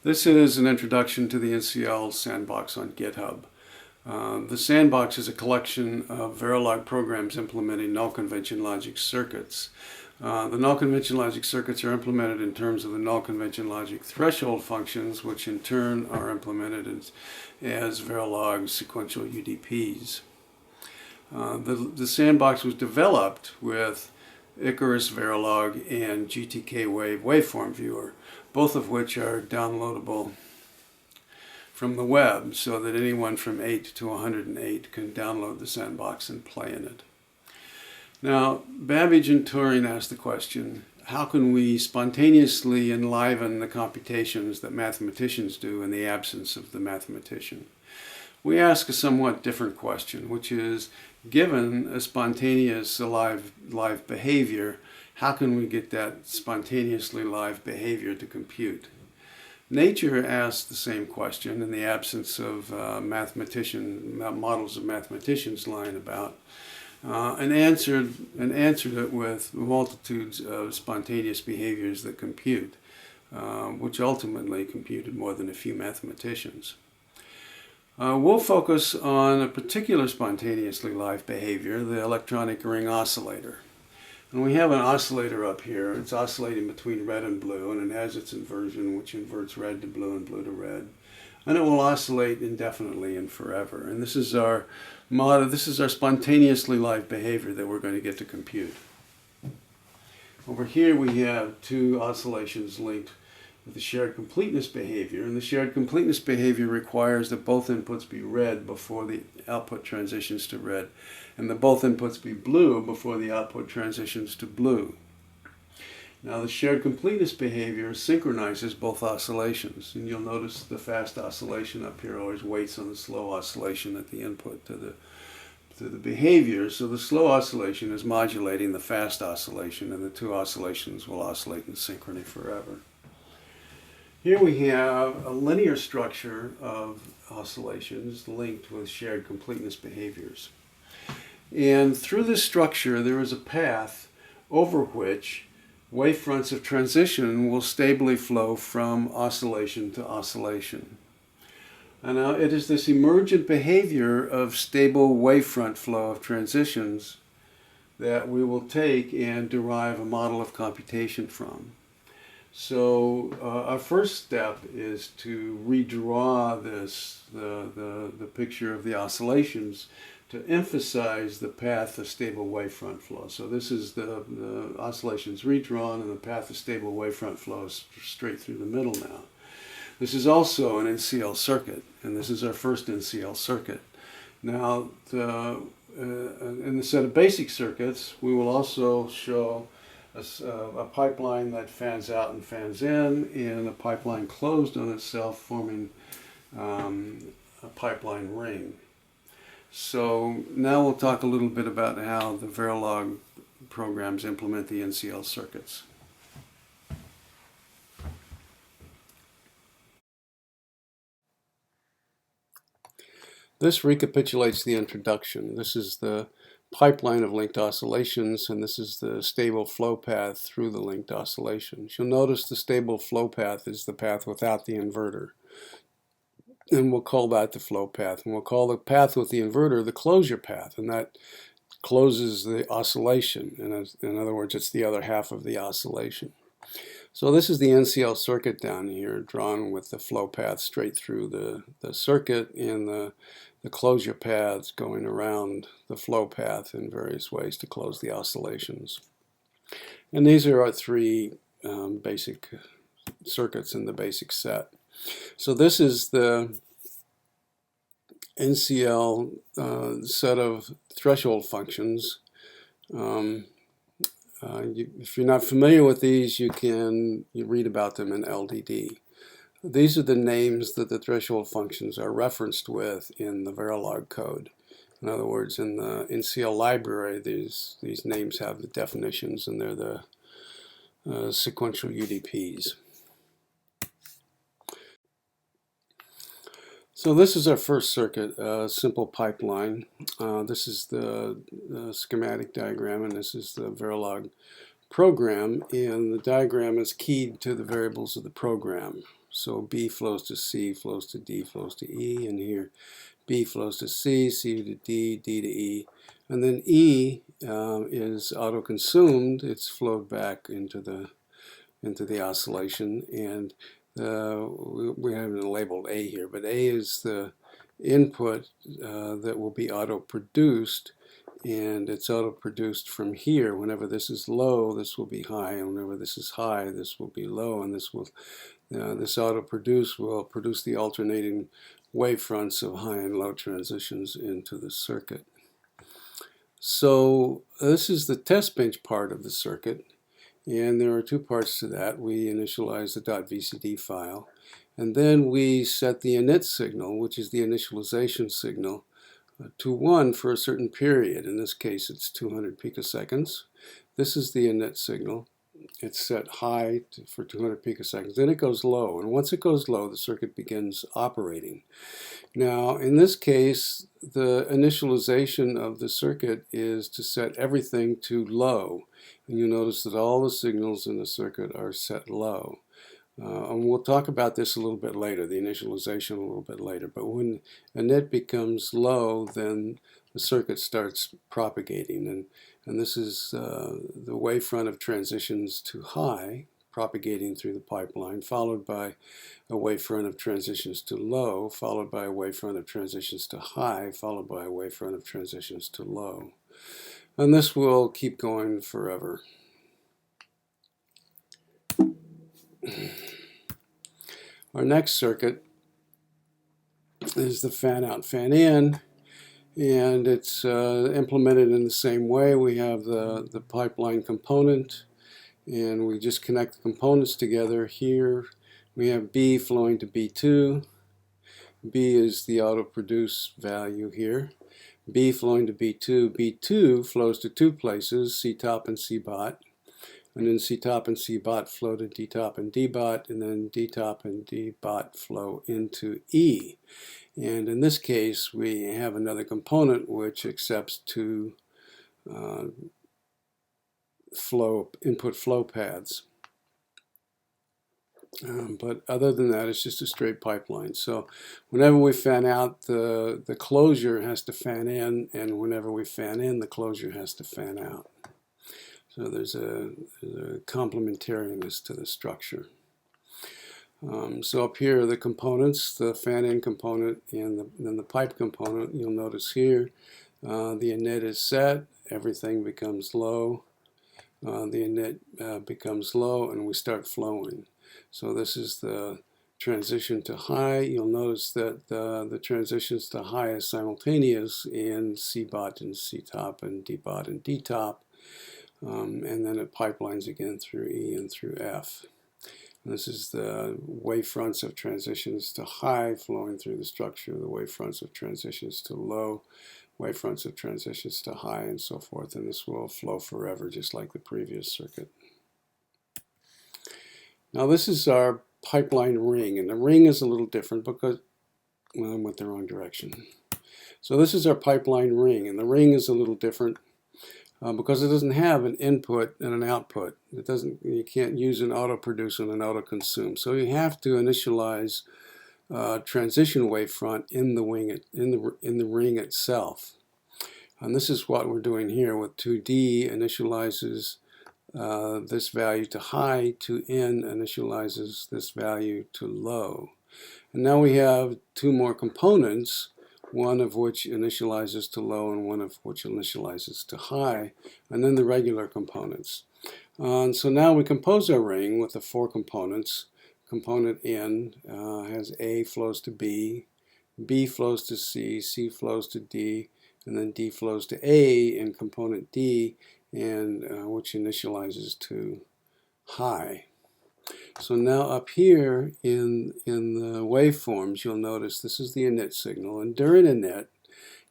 This is an introduction to the NCL Sandbox on GitHub. The Sandbox is a collection of Verilog programs implementing null convention logic circuits. The null convention logic circuits are implemented in terms of the null convention logic threshold functions, which in turn are implemented as Verilog sequential UDPs. The Sandbox was developed with Icarus Verilog and GTK Wave waveform viewer, both of which are downloadable from the web so that anyone from 8 to 108 can download the Sandbox and play in it. Now, Babbage and Turing asked the question, how can we spontaneously enliven the computations that mathematicians do in the absence of the mathematician? We ask a somewhat different question, which is, given a spontaneous live behavior, how can we get that spontaneously live behavior to compute? Nature asked the same question in the absence of models of mathematicians lying about, and answered it with multitudes of spontaneous behaviors that compute, which ultimately computed more than a few mathematicians. We'll focus on a particular spontaneously live behavior, the electronic ring oscillator. And we have an oscillator up here. It's oscillating between red and blue, and it has its inversion, which inverts red to blue and blue to red. And it will oscillate indefinitely and forever. And this is our spontaneously live behavior that we're going to get to compute. Over here we have two oscillations linked with the shared completeness behavior, and the shared completeness behavior requires that both inputs be red before the output transitions to red, and that both inputs be blue before the output transitions to blue. Now the shared completeness behavior synchronizes both oscillations, and you'll notice the fast oscillation up here always waits on the slow oscillation at the input to the behavior, so the slow oscillation is modulating the fast oscillation, and the two oscillations will oscillate in synchrony forever. Here we have a linear structure of oscillations linked with shared completeness behaviors. And through this structure there is a path over which wavefronts of transition will stably flow from oscillation to oscillation. And now it is this emergent behavior of stable wavefront flow of transitions that we will take and derive a model of computation from. So our first step is to redraw the picture of the oscillations to emphasize the path of stable wavefront flow. So this is the oscillations redrawn, and the path of stable wavefront flow is straight through the middle now. This is also an NCL circuit, and this is our first NCL circuit. Now, in the set of basic circuits, we will also show a pipeline that fans out and fans in, and a pipeline closed on itself, forming a pipeline ring. So now we'll talk a little bit about how the Verilog programs implement the NCL circuits. This recapitulates the introduction. This is the pipeline of linked oscillations, and this is the stable flow path through the linked oscillations. You'll notice the stable flow path is the path without the inverter, and we'll call that the flow path, and we'll call the path with the inverter the closure path, and that closes the oscillation. In other words, it's the other half of the oscillation. So this is the NCL circuit down here, drawn with the flow path straight through the circuit, and the closure paths going around the flow path in various ways to close the oscillations. And these are our three basic circuits in the basic set. So this is the NCL set of threshold functions. If you're not familiar with these, you read about them in LDD. These are the names that the threshold functions are referenced with in the Verilog code. In other words, in the NCL library, these names have the definitions, and they're the sequential UDPs. So this is our first circuit, a simple pipeline. This is the schematic diagram, and this is the Verilog program, and the diagram is keyed to the variables of the program. So B flows to C, flows to D, flows to E, and here B flows to C, C to D, D to E. And then E is auto-consumed. It's flowed back into the oscillation, and we haven't labeled A here, but A is the input that will be auto-produced, and it's auto-produced from here. Whenever this is low, this will be high, and whenever this is high, this will be low, and this auto-produce will produce the alternating wavefronts of high and low transitions into the circuit. So this is the test bench part of the circuit, and there are two parts to that. We initialize the .vcd file, and then we set the init signal, which is the initialization signal, to 1 for a certain period. In this case, it's 200 picoseconds. This is the init signal. It's set high for 200 picoseconds. Then it goes low, and once it goes low, the circuit begins operating. Now, in this case, the initialization of the circuit is to set everything to low. And you'll notice that all the signals in the circuit are set low. And we'll talk about this a little bit later, the initialization a little bit later. But when init becomes low, then the circuit starts propagating. And this is the wavefront of transitions to high, propagating through the pipeline, followed by a wavefront of transitions to low, followed by a wavefront of transitions to high, followed by a wavefront of transitions to low. And this will keep going forever. Our next circuit is the fan-out, fan-in, and it's implemented in the same way. We have the pipeline component, and we just connect the components together. Here we have B flowing to B2. B is the auto-produce value here. B flowing to B2. B2 flows to two places, C-top and C-bot. And then C-top and C-bot flow to D-top and D-bot, and then D-top and D-bot flow into E. And in this case, we have another component which accepts two input flow paths. But other than that, it's just a straight pipeline. So whenever we fan out, the closure has to fan in, and whenever we fan in, the closure has to fan out. So there's a complementarianess to the structure. So up here are the components, the fan-in component and then the pipe component. You'll notice here the init is set, everything becomes low, the init becomes low, and we start flowing. So this is the transition to high. You'll notice that the transitions to high is simultaneous in C-bot and C-top and D-bot and D-top. And then it pipelines again through E and through F. And this is the wavefronts of transitions to high flowing through the structure, the wavefronts of transitions to low, wavefronts of transitions to high, and so forth. And this will flow forever, just like the previous circuit. Now this is our pipeline ring, and the ring is a little different because, well, I went the wrong direction. So this is our pipeline ring, and the ring is a little different. Because it doesn't have an input and an output. You can't use an auto-produce and an auto-consume. So you have to initialize transition wavefront in the ring itself. And this is what we're doing here with 2D initializes this value to high, 2N initializes this value to low. And now we have two more components, one of which initializes to low and one of which initializes to high, and then the regular components. And so now we compose our ring with the four components. Component N has A flows to B, B flows to C, C flows to D, and then D flows to A in component D, and which initializes to high. So now up here in the waveforms, you'll notice this is the init signal, and during init,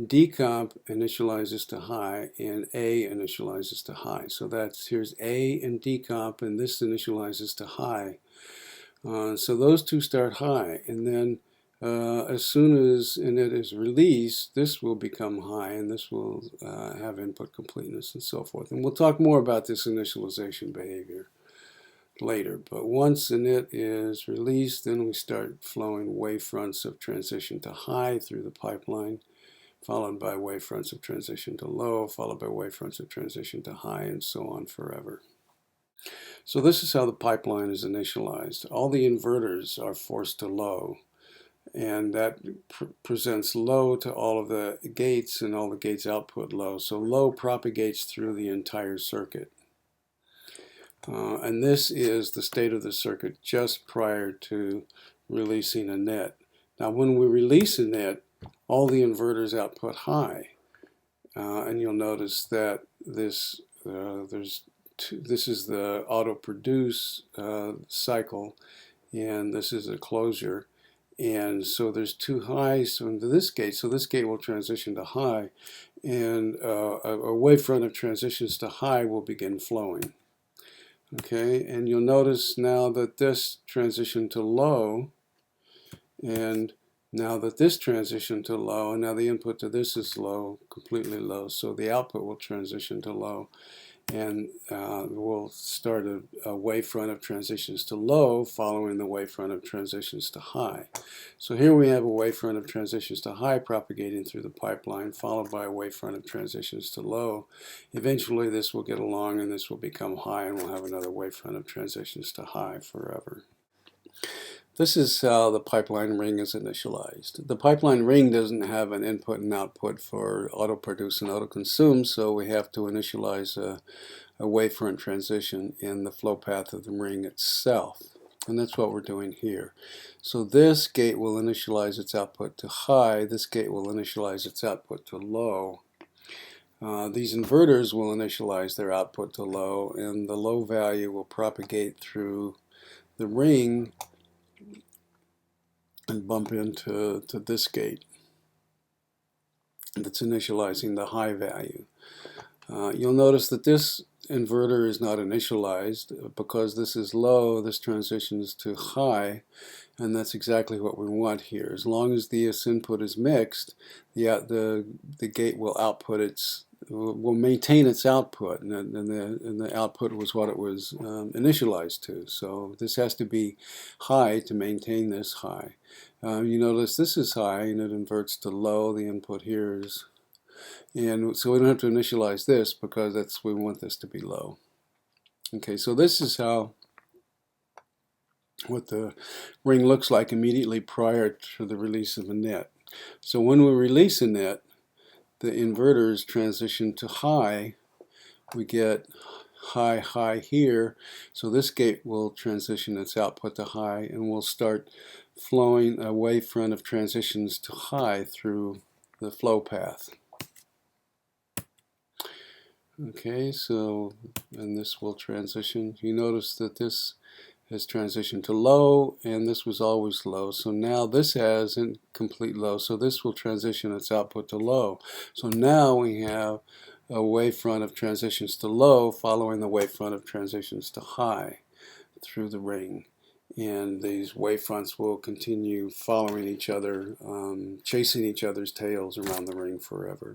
decomp initializes to high and A initializes to high. So here's A and decomp, and this initializes to high. So those two start high, and then as soon as init is released, this will become high, and this will have input completeness and so forth. And we'll talk more about this initialization behavior later. But once init is released, then we start flowing wavefronts of transition to high through the pipeline, followed by wavefronts of transition to low, followed by wavefronts of transition to high, and so on forever. So this is how the pipeline is initialized. All the inverters are forced to low, and that presents low to all of the gates, and all the gates output low. So low propagates through the entire circuit. And this is the state of the circuit just prior to releasing a net. Now when we release a net, all the inverters output high. And you'll notice that this is the auto produce cycle, and this is a closure. And so there's two highs into this gate, so this gate will transition to high, and a wavefront of transitions to high will begin flowing. Okay, and you'll notice now that this transition to low, and now that this transition to low, and now the input to this is low, completely low, so the output will transition to low, and we'll start a wavefront of transitions to low following the wavefront of transitions to high. So here we have a wavefront of transitions to high propagating through the pipeline, followed by a wavefront of transitions to low. Eventually this will get along and this will become high, and we'll have another wavefront of transitions to high forever. This is how the pipeline ring is initialized. The pipeline ring doesn't have an input and output for auto produce and auto consume, so we have to initialize a wavefront transition in the flow path of the ring itself. And that's what we're doing here. So this gate will initialize its output to high, this gate will initialize its output to low. These inverters will initialize their output to low, and the low value will propagate through the ring and bump into this gate that's initializing the high value. You'll notice that this inverter is not initialized because this is low, this transitions to high, and that's exactly what we want here. As long as this input is mixed, the gate will will maintain its output, and the output was what it was initialized to. So this has to be high to maintain this high. You notice this is high and it inverts to low. The input here is, and so we don't have to initialize this because we want this to be low. Okay, so this is what the ring looks like immediately prior to the release of a net. So when we release a net, the inverters transition to high. We get high, high here. So this gate will transition its output to high, and we'll start flowing a wavefront of transitions to high through the flow path. Okay, so, and this will transition. You notice that this has transitioned to low, and this was always low. So now this has complete low, so this will transition its output to low. So now we have a wavefront of transitions to low following the wavefront of transitions to high through the ring. And these wavefronts will continue following each other, chasing each other's tails around the ring forever.